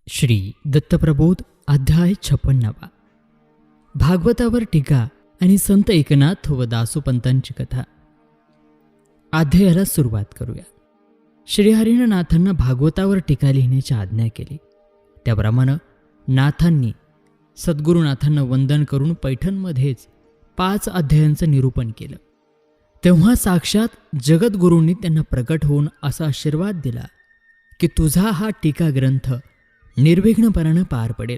श्री दत्तप्रबोध अध्याय 56. भागवतावर टीका आणि संत एकनाथ व दासोपंतांची कथा. अध्यायाला सुरुवात करूया. श्रीहरीनं नाथांना भागवतावर टीका लिहिण्याची आज्ञा केली. त्याप्रमाणे नाथांनी सद्गुरुनाथांना वंदन करून पैठणमध्येच 5 अध्यायांचं निरूपण केलं. तेव्हा साक्षात जगद्गुरूंनी त्यांना प्रकट होऊन असा आशीर्वाद दिला की तुझा हा टीका ग्रंथ निर्विघ्नपणानं पार पडेल.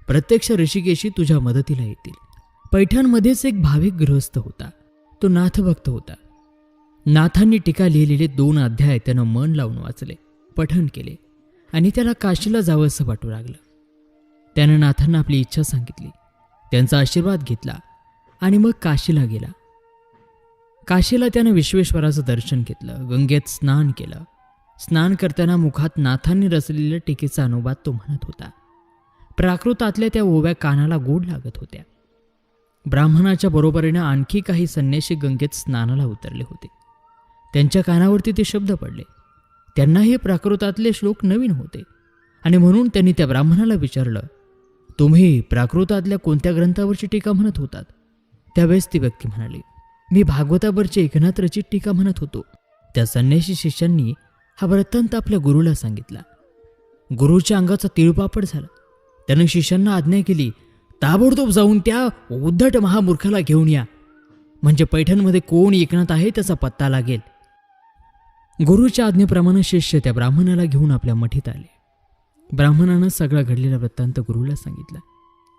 प्रत्यक्ष ऋषिकेशी तुझ्या मदतीला येतील. पैठणमध्येच एक भाविक गृहस्थ होता. तो नाथभक्त होता. नाथांनी टीका लिहिलेले 2 अध्याय त्यानं मन लावून वाचले, पठण केले आणि त्याला काशीला जावंसं वाटू लागलं. त्यानं नाथांना आपली इच्छा सांगितली, त्यांचा आशीर्वाद घेतला आणि मग काशीला गेला. काशीला त्यानं विश्वेश्वराचं दर्शन घेतलं, गंगेत स्नान केलं. स्नान करताना मुखात नाथांनी रचलेल्या टीकेचा अनुवाद तो म्हणत होता. प्राकृतातल्या त्या ओव्या कानाला गोड लागत होत्या. ब्राह्मणाच्या बरोबरीनं आणखी काही संन्यासी गंगेत स्नानाला उतरले होते. त्यांच्या कानावरती ते शब्द पडले. त्यांना हे प्राकृतातले श्लोक नवीन होते आणि म्हणून त्यांनी त्या ब्राह्मणाला विचारलं, तुम्ही प्राकृतातल्या कोणत्या ग्रंथावरची टीका म्हणत होतात? त्यावेळेस ती व्यक्ती म्हणाली, मी भागवतावरची एकनाथ रचित टीका म्हणत होतो. त्या संन्यासी शिष्यांनी हा वृत्तांत आपल्या गुरुला सांगितला. गुरुच्या अंगाचा तिळपापड झाला. त्यानं शिष्यांना आज्ञा केली, ताबडतोब जाऊन त्या उद्धट महामूर्खाला घेऊन या, म्हणजे पैठणमध्ये कोण एकनाथ आहे त्याचा पत्ता लागेल. गुरुच्या आज्ञेप्रमाणे शिष्य त्या ब्राह्मणाला घेऊन आपल्या मठीत आले. ब्राह्मणानं सगळा घडलेला वृत्तांत गुरुला सांगितला.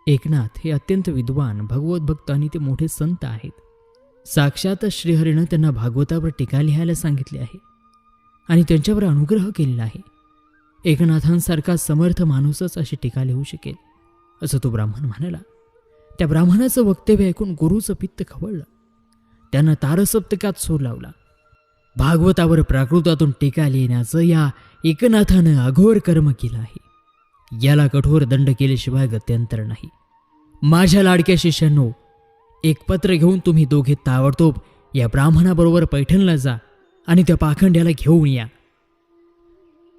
एकनाथ हे अत्यंत विद्वान, भगवत भक्त आणि ते मोठे संत आहेत. साक्षात श्रीहरीनं त्यांना भागवतावर टीका लिहायला सांगितले आहे आणि त्यांच्यावर अनुग्रह केलेला आहे. एकनाथांसारखा समर्थ माणूसच अशी टीका लिहू शकेल, असं तो ब्राह्मण म्हणाला. त्या ब्राह्मणाचं वक्तव्य ऐकून गुरुचं पित्त खवळलं. त्यानं तारसप्तकात सूर लावला. भागवतावर प्राकृतातून टीका लिहिण्याचं या एकनाथानं अघोर कर्म केलं आहे. याला कठोर दंड केल्याशिवाय गत्यंतर नाही. माझ्या लाडक्या शिष्यांनो, एक पत्र घेऊन तुम्ही दोघे ताबडतोब या ब्राह्मणाबरोबर पैठणला जा आणि त्या पाखंड्याला घेऊन या.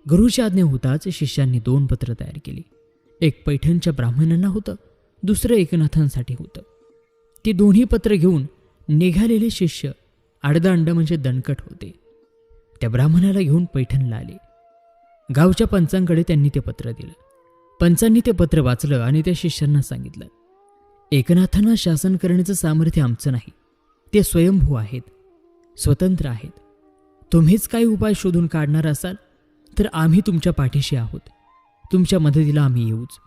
गुरुची आज्ञा होताच शिष्यांनी 2 पत्र तयार केली. एक पैठणच्या ब्राह्मणांना होतं, दुसरं एकनाथांसाठी होतं. ती दोन्ही पत्र घेऊन निघालेले शिष्य आडदांड म्हणजे दणकट होते. त्या ब्राह्मणाला घेऊन पैठणला आले. गावच्या पंचांकडे त्यांनी ते पत्र दिलं. पंचांनी ते पत्र वाचलं आणि त्या शिष्यांना सांगितलं, एकनाथांना शासन करण्याचं सामर्थ्य आमचं नाही. ते स्वयंभू आहेत, स्वतंत्र आहेत. तुम्हीच काही उपाय शोधून काढणार असाल तर आम्ही तुमच्या पाठीशी आहोत. तुमच्या मदतीला आम्ही येऊच.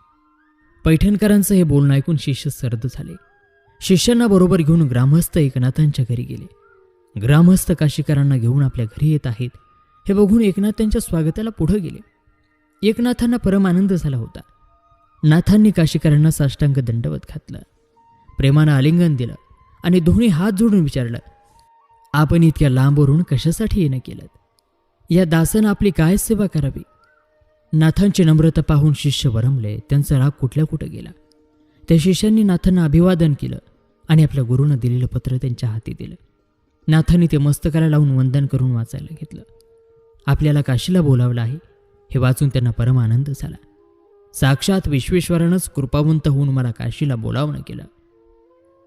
पैठणकरांचं हे बोलणं ऐकून शिष्य सर्द झाले. शिष्यांना बरोबर घेऊन ग्रामस्थ एकनाथांच्या घरी गेले. ग्रामस्थ काशीकरांना घेऊन आपल्या घरी येत आहेत हे बघून एकनाथ त्यांच्या स्वागताला पुढे गेले. एकनाथांना परम आनंद झाला होता. नाथांनी काशीकरांना साष्टांग दंडवत घातलं, प्रेमानं आलिंगन दिलं आणि दोन्ही हात जोडून विचारलं, आपण इतक्या लांबवरून कशासाठी येणं केलं? या दासानं आपली काय सेवा करावी? नाथांची नम्रता पाहून शिष्य वरमले. त्यांचा राग कुठल्या कुठं गेला. त्या शिष्यांनी नाथांना अभिवादन केलं आणि आपल्या गुरूनं दिलेलं पत्र त्यांच्या हाती दिलं. नाथांनी ते मस्तकाला लावून वंदन करून वाचायला घेतलं. आपल्याला काशीला बोलावलं आहे हे वाचून त्यांना परम आनंद झाला. साक्षात विश्वेश्वरानंच कृपावंत होऊन मला काशीला बोलावणं केलं.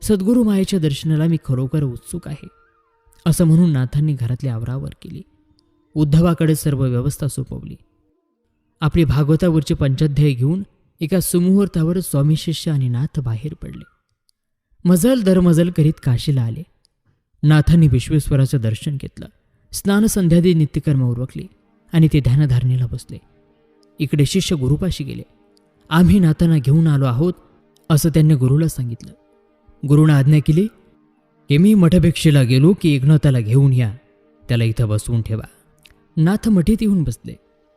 सद्गुरू मायेच्या दर्शनाला मी खरोखर उत्सुक आहे, असं म्हणून नाथांनी घरातली आवरावर केली. उद्धवाकडे सर्व व्यवस्था सोपवली. आपली भागवतावरची पंचाध्याय घेऊन एका सुमुहूर्तावर स्वामी शिष्य आणि नाथ बाहेर पडले. मजल दरमजल करीत काशीला आले. नाथांनी विश्वेश्वराचं दर्शन घेतलं. स्नान संध्यादी नित्यकर्म उरकली आणि ते ध्यानधारणेला बसले. इकडे शिष्य गुरुपाशी गेले. आम्ही नाथांना घेऊन आलो आहोत असं त्यांनी गुरुला सांगितलं. गुरुनं आज्ञा केली की मी मठभिक्षेला गेलो की एकनाथाला घेऊन या, त्याला इथं बसवून ठेवा. नाथ मठीत येऊन बसले.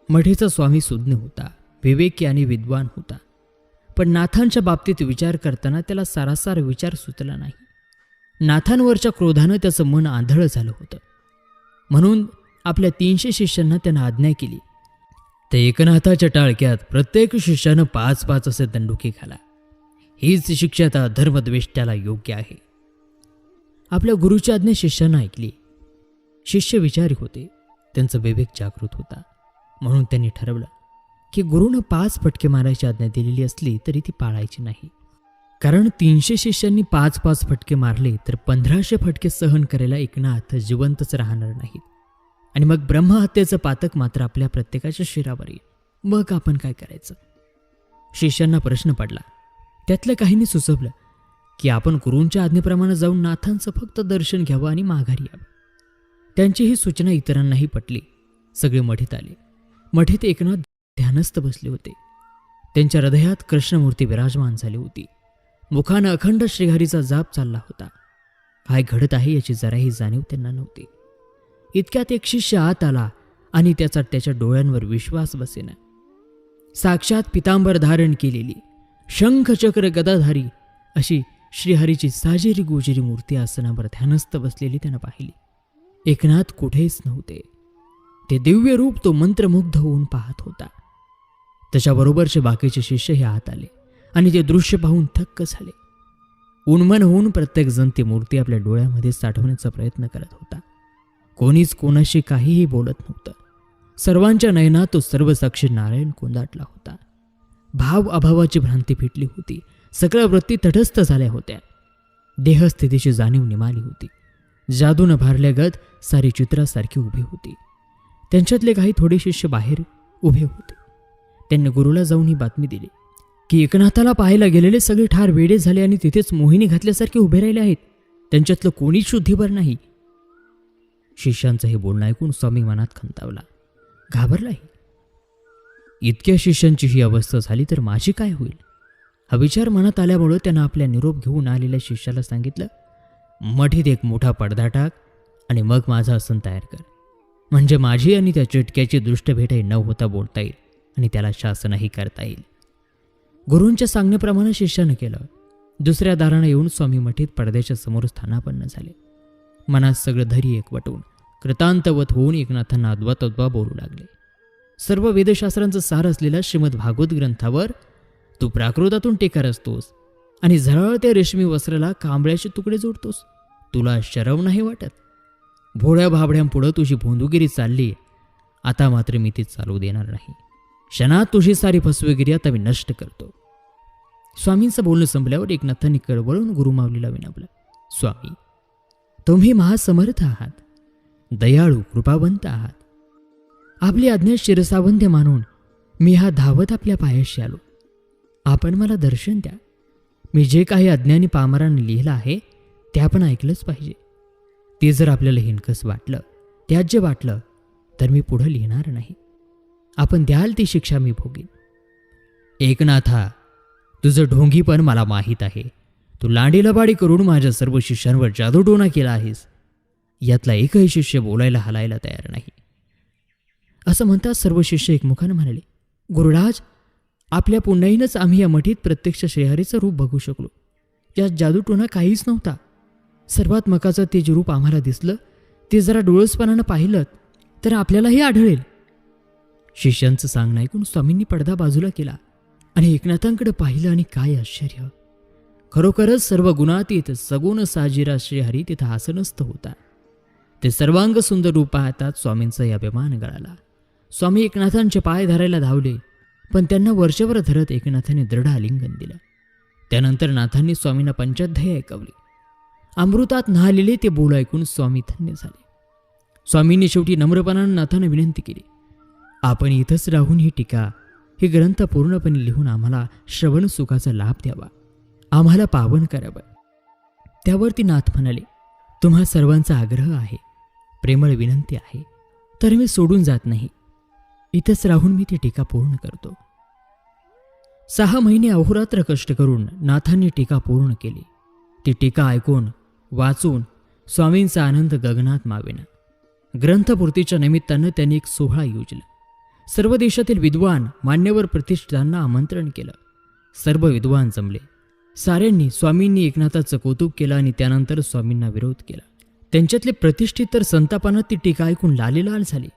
मठीचा स्वामी सुज्ञ होता, विवेकी आणि विद्वान होता. पण नाथांच्या बाबतीत विचार करताना त्याला सारासार विचार सुचला नाही. नाथांवरच्या क्रोधानं त्याचं मन आंधळ झालं होतं. म्हणून आपल्या 300 शिष्यांना त्यानं आज्ञा केली, त्या एकनाथाच्या टाळक्यात प्रत्येक शिष्यानं 5-5 असे दंडुके घाला. हीच शिक्षा त्या धर्मद्वेष्ट्याला योग्य आहे. आपल्या गुरुची आज्ञा शिष्यांना ऐकली. शिष्य विचारी होते, त्यांचं विवेक जागृत होता. म्हणून त्यांनी ठरवलं की गुरुनं 5 फटके मारायची आज्ञा दिलेली असली तरी ती पाळायची नाही. कारण 300 शिष्यांनी 5-5 फटके मारले तर 1500 फटके सहन करायला एकनाथ जिवंतच राहणार नाहीत. आणि मग ब्रह्महत्येचं पातक मात्र आपल्या प्रत्येकाच्या शिरावर येईल. मग आपण काय करायचं? शिष्यांना प्रश्न पडला. त्यातल्या काहींनी सुचवलं की आपण गुरूंच्या आज्ञेप्रमाणे जाऊन नाथांचं फक्त दर्शन घ्यावं आणि माघारी यावं. त्यांची ही सूचना इतरांनाही पटली. सगळे मठीत आले. मठीत एकनाथ ध्यानस्थ बसले होते. त्यांच्या हृदयात कृष्णमूर्ती विराजमान झाली होती. मुखानं अखंड श्रीहरीचा जाप चालला होता. काय घडत आहे याची जराही जाणीव त्यांना नव्हती. इतक्यात एक शिष्य आत आला आणि त्याच्या डोळ्यांवर विश्वास बसेना. साक्षात पितांबर धारण केलेली शंखचक्र गदाधारी अशी श्रीहरीची साजेरी गोजेरी मूर्ती आसनावर ध्यानस्थ बसलेली त्यानं पाहिली. एकनाथ कुठेच नव्हते. ते दिव्य रूप तो मंत्रमुग्ध होऊन पाहत होता. त्याच्याबरोबरचे बाकीचे शिष्यही आत आले आणि ते दृश्य पाहून थक्क झाले. उन्मन होऊन प्रत्येक जण ती मूर्ती आपल्या डोळ्यामध्ये साठवण्याचा प्रयत्न करत होता. कोणीच कोणाशी काहीही बोलत नव्हतं. सर्वांच्या नयनात तो सर्वसाक्षी नारायण कोंदाटला होता. भाव अभावाची भ्रांती फिटली होती. सगळ्या वृत्ती तटस्थ झाल्या होत्या. देहस्थितीची जाणीव निमाली होती. जादूनं भारल्यागत सारी चित्रासारखी उभी होती. त्यांच्यातले काही थोडे शिष्य बाहेर उभे होते. त्यांनी गुरुला जाऊन ही बातमी दिली की एकनाथाला पाहायला गेलेले सगळे ठार वेडे झाले आणि तिथेच मोहिनी घातल्यासारखे उभे राहिले आहेत. त्यांच्यातलं कोणीच शुद्धीभर नाही. शिष्यांचं हे बोलणं ऐकून स्वामी मनात खंतावला, घाबरलाही. इतक्या शिष्यांची ही अवस्था झाली तर माझी काय होईल? हा विचार मनात आल्यामुळं त्यानं आपल्या निरोप घेऊन आलेल्या शिष्याला सांगितलं, मठीत एक मोठा पडदा टाक आणि मग माझं आसन तयार कर. म्हणजे माझी आणि त्या चिटक्याची दृष्ट भेटही न होता बोलता येईल आणि त्याला शासनही करता येईल. गुरूंच्या सांगण्याप्रमाणे शिष्यानं केलं. दुसऱ्या दारानं येऊन स्वामी मठीत पडद्याच्या समोर स्थानापन्न झाले. मनात सगळं धैर्य एकवटून कृतांतवत होऊन एकनाथांना अद्वा बोलू लागले. सर्व वेदशास्त्रांचं सार असलेल्या श्रीमद भागवत ग्रंथावर तू प्राकृतातून टीका रचतोस आणि झळाळत्या रेशमी वस्त्राला कांबळ्याचे तुकडे जोडतोस. तुला शरम नाही वाटत? भोळ्या भाबड्यांपुढं तुझी भोंदूगिरी चालली. आता मात्र मी ती चालू देणार नाही. क्षणात तुझी सारी फसवेगिरी आता मी नष्ट करतो. स्वामींचं बोलणं संपल्यावर एकनाथांनी कळवळून गुरुमाऊलीला विनवलं, स्वामी, तुम्ही महासमर्थ आहात, दयाळू कृपावंत आहात. आपली आज्ञा शिरसावंद्य मानून मी हा धावत आपल्या पायाशी आलो. आपण मला दर्शन द्या. मी जे काही अज्ञानी पामरांनी लिहिलं आहे ते आपण ऐकलंच पाहिजे. ते जर आपल्याला हिणकस वाटलं, त्याज्य वाटलं तर मी पुढं लिहिणार नाही. आपण द्याल ती शिक्षा मी भोगीन. एकनाथा, तुझं ढोंगीपण मला माहीत आहे. तू लांडीलबाडी करून माझ्या सर्व शिष्यांवर जादूटोणा केला आहेस. यातला एकही शिष्य बोलायला हलायला तयार नाही. असं म्हणता सर्व शिष्य एकमुखानं म्हणाले, गुरुराज, आपल्या पुण्याईनंच आम्ही या मठीत प्रत्यक्ष श्रीहरीचं रूप बघू शकलो. यात जादूटोणा काहीच नव्हता. सर्वात मकाचं ते जे रूप आम्हाला दिसलं ते जरा डोळसपणानं पाहिलं तर आपल्यालाही आढळेल. शिष्यांचं सांगणं ऐकून स्वामींनी पडदा बाजूला केला आणि एकनाथांकडे पाहिलं आणि काय आश्चर्य! खरोखरच सर्व गुणातीत सगुण साजिरा श्रीहरी तिथं आसनस्थ होता. ते सर्वांग सुंदर रूप पाहतात स्वामींचा अभिमान गळाला. स्वामी एकनाथांचे पाय धरायला धावले, पण त्यांना वर्षभर धरत एकनाथांनी दृढ आलिंगन दिलं. त्यानंतर नाथांनी स्वामींना पंचाध्यायी ऐकवली. अमृतात न्हालेले ते बोल ऐकून स्वामी धन्य झाले. स्वामींनी शेवटी नम्रपणानं नाथांना विनंती केली, आपण इथंच राहून ही टीका, हे ग्रंथ पूर्णपणे लिहून आम्हाला श्रवण सुखाचा लाभ द्यावा, आम्हाला पावन करावं. त्यावरती नाथ म्हणाले, तुम्हा सर्वांचा आग्रह आहे, प्रेमळ विनंती आहे, तर मी सोडून जात नाही. इथंच राहून मी ती टीका पूर्ण करतो. 6 महिने अहोरात्र कष्ट करून नाथांनी टीका पूर्ण केली. ती टीका ऐकून वाचून स्वामींचा आनंद गगनात मावेना. ग्रंथपूर्तीच्या निमित्तानं त्यांनी एक सोहळा योजला. सर्व देशातील विद्वान मान्यवर प्रतिष्ठांना आमंत्रण केलं. सर्व विद्वान जमले. साऱ्यांनी स्वामींनी एकनाथाचं कौतुक केलं आणि त्यानंतर स्वामींना विरोध केला. त्यांच्यातले प्रतिष्ठित तर संतापानं ती टीका ऐकून लालेलाल झाले.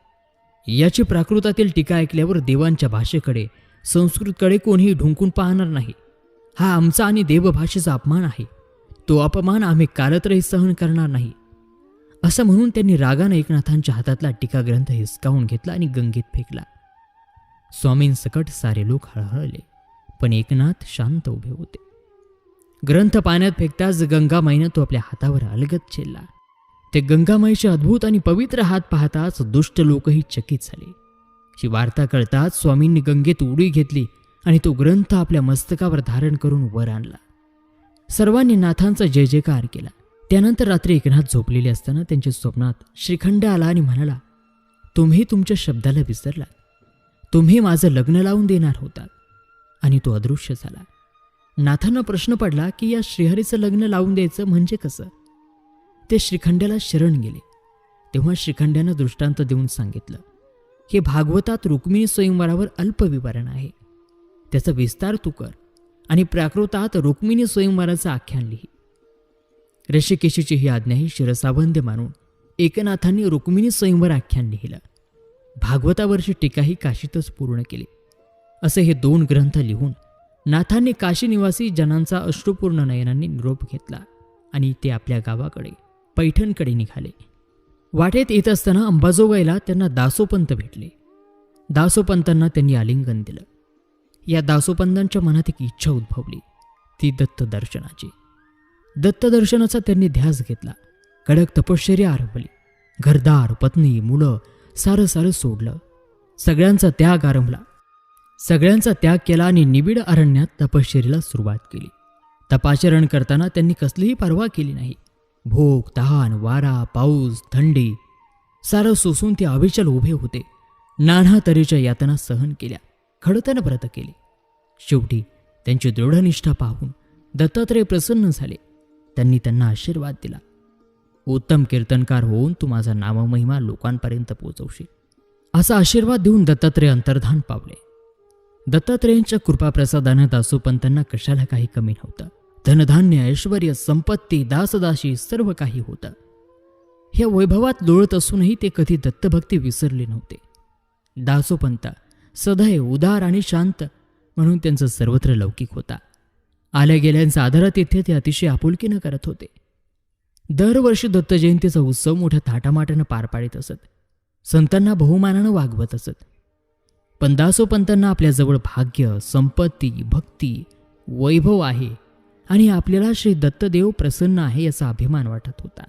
याची प्राकृतातील टीका ऐकल्यावर देवांच्या भाषेकडे, संस्कृतकडे कोणीही ढुंकून पाहणार नाही. हा आमचा आणि देवभाषेचा अपमान आहे. तो अपमान आम्ही कालत्रही सहन करणार नाही. असं म्हणून त्यांनी रागानं एकनाथांच्या हातातला टीकाग्रंथ हिसकावून घेतला आणि गंगेत फेकला. स्वामींसकट सारे लोक हळहळले, पण एकनाथ शांत उभे होते. ग्रंथ पाण्यात फेकताच गंगामाईनं तो आपल्या हातावर अलगद झेलला. ते गंगामाईचे अद्भुत आणि पवित्र हात पाहताच दुष्ट लोकही चकित झाले. ही वार्ता कळताच स्वामींनी गंगेत उडी घेतली आणि तो ग्रंथ आपल्या मस्तकावर धारण करून वर आणला. सर्वांनी नाथांचा जय जयकार केला. त्यानंतर रात्री एकनाथ झोपलेले असताना त्यांच्या स्वप्नात श्रीखंड आला आणि म्हणाला, तुम्ही तुमच्या शब्दाला विसरलात. तुम्ही माझं लग्न लावून देणार होतात. आणि तो अदृश्य झाला. नाथांना प्रश्न पडला की या श्रीहरीचं लग्न लावून द्यायचं म्हणजे कसं. ते श्रीखंड्याला शरण गेले. तेव्हा श्रीखंड्यानं दृष्टांत देऊन सांगितलं, हे भागवतात रुक्मिणी स्वयंवरावर अल्पविवरण आहे, त्याचा विस्तार तू कर आणि प्राकृतात रुक्मिणी स्वयंवराचं आख्यान लिही. ऋषिकेशीची ही आज्ञाही शिरसाबंद मानून एकनाथांनी रुक्मिणी स्वयंवर आख्यान लिहिलं. भागवतावरची टीकाही काशीतच पूर्ण केली. असे हे 2 ग्रंथ लिहून नाथांनी काशी निवासी जनांचा अश्रुपूर्ण नयनांनी निरोप घेतला आणि ते आपल्या गावाकडे पैठणकडे निघाले. वाटेत येत असताना अंबाजोगाईला त्यांना दासोपंत भेटले. दासोपंतांना त्यांनी आलिंगन दिलं. या दासोपंतांच्या मनात एक इच्छा उद्भवली, ती दत्तदर्शनाची. दत्तदर्शनाचा त्यांनी ध्यास घेतला. कडक तपश्चर्या आरंभली. घरदार, पत्नी, मुलं सारं सारं सोडलं. सगळ्यांचा त्याग आरंभला. सगळ्यांचा त्याग केला आणि निबिड अरण्यात तपश्चर्येला सुरुवात केली. तपाचरण करताना त्यांनी कसलीही पर्वा केली नाही. भूक, तहान, वारा, पाऊस, थंडी सारं सोसून ते अविचल उभे होते. नाना तऱ्हेच्या यातना सहन केल्या. खडतन व्रत केले. शेवटी त्यांची दृढनिष्ठा पाहून दत्तात्रय प्रसन्न झाले. त्यांनी त्यांना आशीर्वाद दिला, उत्तम कीर्तनकार होऊन तू माझा नाममहिमा लोकांपर्यंत पोहोचवशील. असा आशीर्वाद देऊन दत्तात्रय अंतर्धान पावले. दत्तात्रयांच्या कृपाप्रसादानं दासोपंतांना कशाला काही कमी नव्हतं. धनधान्य, ऐश्वर्य, संपत्ती, दासदासी सर्व काही होतं. ह्या वैभवात लोळत असूनही ते कधी दत्तभक्ती विसरले नव्हते. दासोपंत सदैव उदार आणि शांत म्हणून त्यांचं सर्वत्र लौकिक होता. आल्या गेल्यांचा आदरातिथ्य ते अतिशय आपुलकीनं करत होते. दरवर्षी दत्त जयंतीचा उत्सव मोठ्या थाटामाटानं पार पाडित असत. संतांना बहुमानानं वागवत असत. पण दासोपंतांना आपल्याजवळ भाग्य, संपत्ती, भक्ती, वैभव आहे आणि आपल्याला श्री दत्तदेव प्रसन्न आहे याचा अभिमान वाटत होता.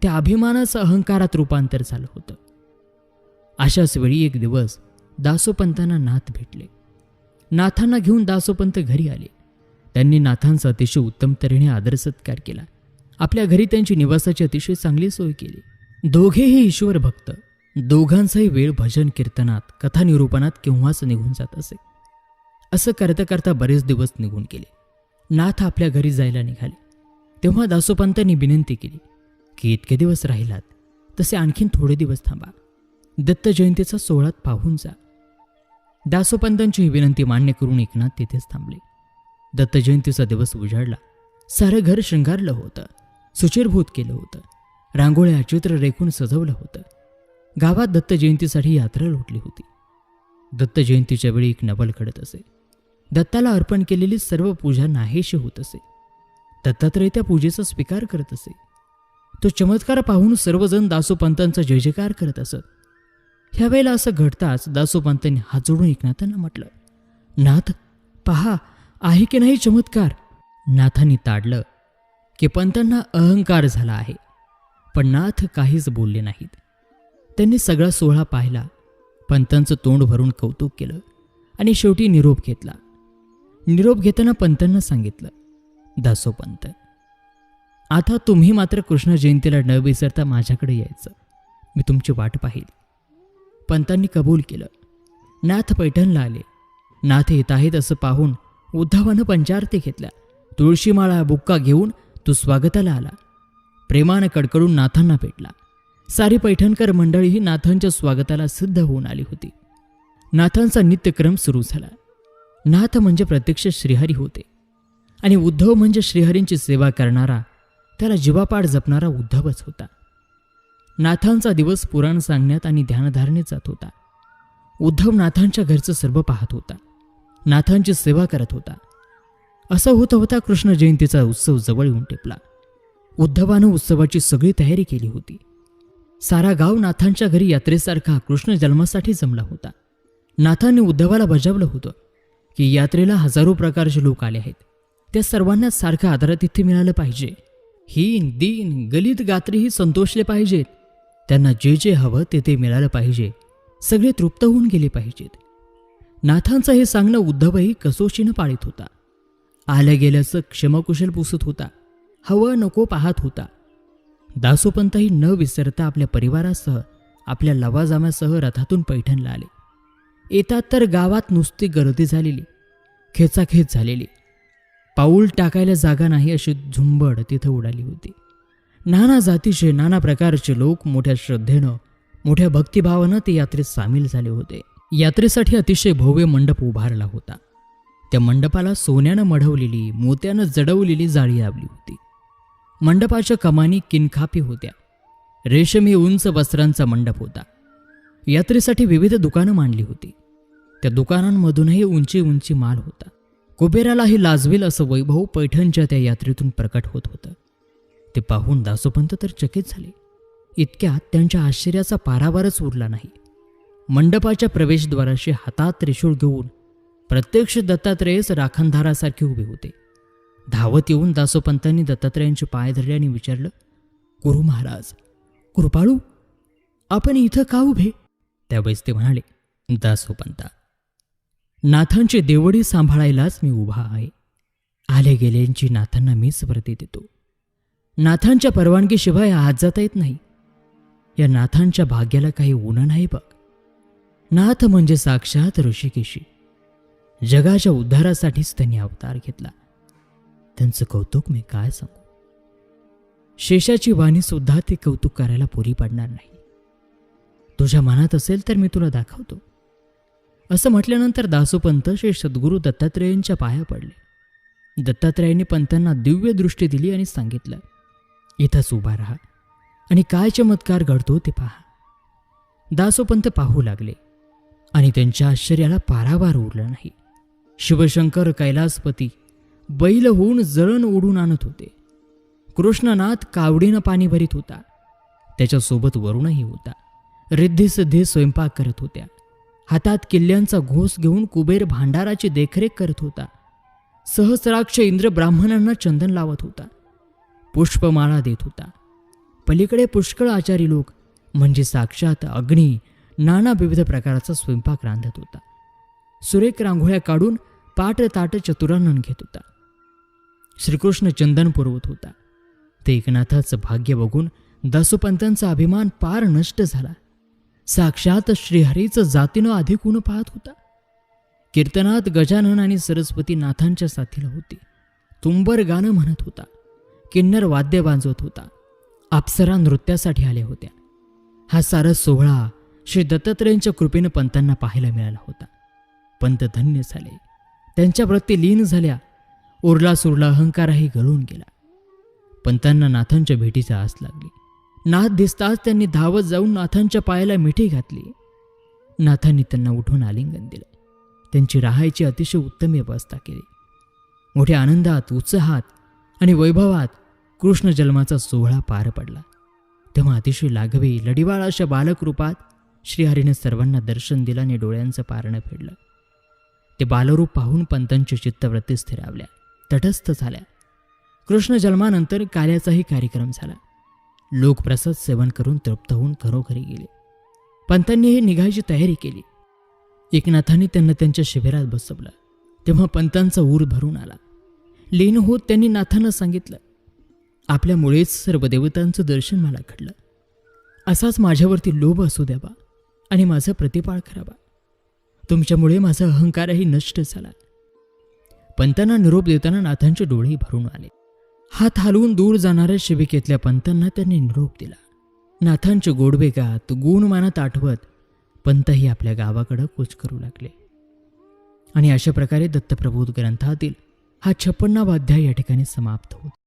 त्या अभिमानाचं अहंकारात रूपांतर झालं होतं. अशाच वेळी एक दिवस दासोपंतांना नाथ भेटले. नाथांना घेऊन दासोपंत घरी आले. त्यांनी नाथांचा अतिशय उत्तम तऱ्हेने आदर सत्कार केला. आपल्या घरी त्यांची निवासाची अतिशय चांगली सोय केली. दोघेही ईश्वर भक्त. दोघांचाही वेळ भजन कीर्तनात, कथानिरूपणात केव्हाच निघून जात असे. असं करता करता बरेच दिवस निघून गेले. नाथ आपल्या घरी जायला निघाले. तेव्हा दासोपंतांनी विनंती केली की इतके दिवस राहिलात तसे आणखीन थोडे दिवस थांबा. दत्त जयंतीचा सोहळ्यात पाहून जा. दासोपंतांची ही विनंती मान्य करून एकनाथ तिथेच थांबले. दत्त जयंतीचा दिवस उजाडला. सारं घर शृंगारलं होतं. सुचिरभूत केलं होतं. रांगोळ्या, चित्र रेखून सजवलं होतं. गावात दत्त जयंतीसाठी यात्रा लोटली होती. दत्त जयंतीच्या वेळी एक नवल घडत असे. दत्ताला अर्पण केलेली सर्व पूजा नाहीशी होत असे. दत्तात्रय त्या पूजेचा स्वीकार करत असे. तो चमत्कार पाहून सर्वजण दासोपंतांचा जय जयकार करत असत. ह्यावेळेला असं घडताच दासोपंतांनी हात जोडून एकनाथांना म्हटलं, नाथ पहा, आहे की नाही चमत्कार. नाथांनी ताडलं की पंतांना अहंकार झाला आहे. पण नाथ काहीच बोलले नाहीत. त्यांनी सगळा सोहळा पाहिला. पंतांचं तोंड भरून कौतुक केलं आणि शेवटी निरोप घेतला. निरोप घेताना पंतांना सांगितलं, दासोपंत आता तुम्ही मात्र कृष्ण जयंतीला न विसरता माझ्याकडे यायचं. मी तुमची वाट पाहिल. पंतांनी कबूल केलं. नाथ पैठणला आले. नाथ येत आहेत असं पाहून उद्धवानं पंचारती घेतल्या. तुळशीमाळा बुक्का घेऊन तो स्वागताला आला. प्रेमानं कडकडून नाथांना भेटला. सारी पैठणकर मंडळीही नाथांच्या स्वागताला सिद्ध होऊन आली होती. नाथांचा नित्यक्रम सुरू झाला. नाथ म्हणजे प्रत्यक्ष श्रीहरी होते आणि उद्धव म्हणजे श्रीहरींची सेवा करणारा, त्याला जीवापाड जपणारा उद्धवच होता. नाथांचा दिवस पुराण सांगण्यात आणि ध्यानधारणेत जात होता. उद्धव नाथांच्या घरचं सर्व पाहत होता. नाथांची सेवा करत होता. असं होता होता कृष्ण जयंतीचा उत्सव जवळ येऊन टेपला. उद्धवानं उत्सवाची सगळी तयारी केली होती. सारा गाव नाथांच्या घरी यात्रेसारखा कृष्ण जन्मासाठी जमला होता. नाथांनी उद्धवाला बजावलं होतं की यात्रेला हजारो प्रकारचे लोक आले आहेत, त्या सर्वांना सारखं आदरातिथ्य मिळालं पाहिजे. हीन दीन गलित गात्रीही संतोषले पाहिजेत. त्यांना जे जे हवं ते मिळालं पाहिजे. सगळे तृप्त होऊन गेले पाहिजेत. नाथांचं हे सांगणं उद्धवही कसोशीनं पाळीत होता. आलं गेल्याचं क्षमकुशल पुसत होता. हवं नको पाहत होता. दासोपंतही न विसरता आपल्या परिवारासह आपल्या लवाजाम्यासह रथातून पैठणला आले. येतात तर गावात नुसती गर्दी झालेली, खेचाखेच झालेली. पाऊल टाकायला जागा नाही अशी झुंबड तिथं उडाली होती. नाना जातीचे नाना प्रकारचे लोक मोठ्या श्रद्धेनं मोठ्या भक्तिभावानं ते यात्रेत सामील झाले होते. यात्रेसाठी अतिशय भव्य मंडप उभारला होता. त्या मंडपाला सोन्यानं मढवलेली मोत्यानं जडवलेली जाळी लावली होती. मंडपाच्या कमानी किनखापी होत्या. रेशमी उंच वस्त्रांचा मंडप होता. यात्रेसाठी विविध दुकानं मांडली होती. त्या दुकानांमधूनही उंची उंची माल होता. कुबेरालाही लाजवेल असं वैभव पैठणच्या त्या यात्रेतून प्रकट होत होतं. ते पाहून दासोपंत तर चकित झाले. इतक्यात त्यांच्या आश्चर्याचा पारावारच उरला नाही. मंडपाच्या प्रवेशद्वाराशी हातात त्रिशूळ घेऊन प्रत्यक्ष दत्तात्रेयच राखणधारासारखे उभे होते. धावत येऊन दासोपंतांनी दत्तात्रेयांचे पाय धरले आणि विचारलं, गुरु महाराज, कृपाळू, आपण इथं का उभे? त्यावेळेस ते म्हणाले, दासोपंता, नाथांची देवडी सांभाळायलाच मी उभा आहे. आले गेलेंची नाथांना मीच प्रती देतो. नाथांच्या परवानगीशिवाय आत जाता येत नाही. या नाथांच्या भाग्याला काही उणं नाही बघ. नाथ म्हणजे साक्षात ऋषिकेशी. जगाच्या उद्धारासाठीच त्यांनी अवतार घेतला. त्यांचं कौतुक मी काय सांगू. शेषाची वाणी सुद्धा ते कौतुक करायला पुरी पडणार नाही. तुझ्या मनात असेल तर मी तुला दाखवतो. असं म्हटल्यानंतर दासोपंत श्री सद्गुरू दत्तात्रेयांच्या पाया पडले. दत्तात्रेयांनी पंतांना दिव्य दृष्टी दिली आणि सांगितलं, इथंच उभा राहा आणि काय चमत्कार घडतो ते पहा. दासोपंत पाहू लागले आणि त्यांच्या आश्चर्याला पारावार उरला नाही. शिवशंकर कैलासपती बैल होऊन जळण ओढून आणत होते. कृष्णनाथ कावडीनं पाणी भरीत होता. त्याच्यासोबत वरुणही होता. रिद्धिसिद्धी स्वयंपाक करत होत्या. हातात किल्ल्यांचा घोस घेऊन कुबेर भांडाराची देखरेख करत होता. सहस्राक्ष इंद्र ब्राह्मणांना चंदन लावत होता. पुष्पमाळा देत होता. पलीकडे पुष्कळ आचारी लोक म्हणजे साक्षात अग्नी नाना विविध प्रकारचा स्वयंपाक रांधत होता. सुरेख रांगोळ्या काढून पाट ताट चतुरानन घेत होता. श्रीकृष्ण चंदन पुरवत होता. ते एकनाथाचं भाग्य बघून दासोपंतांचा अभिमान पार नष्ट झाला. साक्षात श्रीहरीचं जातीनं अधिक ऊन पाहत होता. कीर्तनात गजानन आणि सरस्वती नाथांच्या साथीला होती. तुंबर गाणं म्हणत होता. किन्नर वाद्य वाजवत होता. अप्सरा नृत्यासाठी आल्या होत्या. हा सारा सोहळा श्री दत्तात्रेयांच्या कृपेनं पंतांना पाहायला मिळाला होता. पंत धन्य झाले. त्यांच्या वृत्ती लीन झाल्या. उरला सुरला अहंकारही गळून गेला. पंतांना नाथांच्या भेटीचा आस लागली. नाथ दिसताच त्यांनी धावत जाऊन नाथांच्या पायाला मिठी घातली. नाथांनी त्यांना उठून आलिंगन दिलं. त्यांची राहायची अतिशय उत्तम व्यवस्था केली. मोठ्या आनंदात, उत्साहात आणि वैभवात कृष्ण जन्माचा सोहळा पार पडला. तेव्हा अतिशय लाघवी लढीवाळ अशा बालकरूपात श्रीहरीने सर्वांना दर्शन दिलं आणि डोळ्यांचं पारणं फेडलं. ते बालरूप पाहून पंतांची चित्तवृत्ती स्थिरावल्या, तटस्थ झाल्या. कृष्ण जन्मानंतर कार्याचाही कार्यक्रम झाला. लोक प्रसाद सेवन करून तृप्त होऊन घरोघरी गेले. पंतांनीही निघायची तयारी केली. एकनाथांनी त्यांना त्यांच्या शिबिरात बसवलं. तेव्हा पंतांचा ऊर भरून आला. लीन होत त्यांनी नाथांना सांगितलं, आपल्यामुळेच सर्व देवतांचं दर्शन मला घडलं. असाच माझ्यावरती लोभ असू द्यावा आणि माझा प्रतिपाळ करावा. तुमच्यामुळे माझा अहंकारही नष्ट झाला. पंतांना निरोप देताना नाथांचे डोळे भरून आले. हात हलवून दूर जाणाऱ्या शिबिकेतल्या पंतांना त्यांनी निरोप दिला. नाथांचे गोडवेगात गुणमानात आठवत पंतही आपल्या गावाकडं कूच करू लागले. आणि अशा प्रकारे दत्तप्रबोध ग्रंथातील हा 56वा अध्याय या ठिकाणी समाप्त होतो.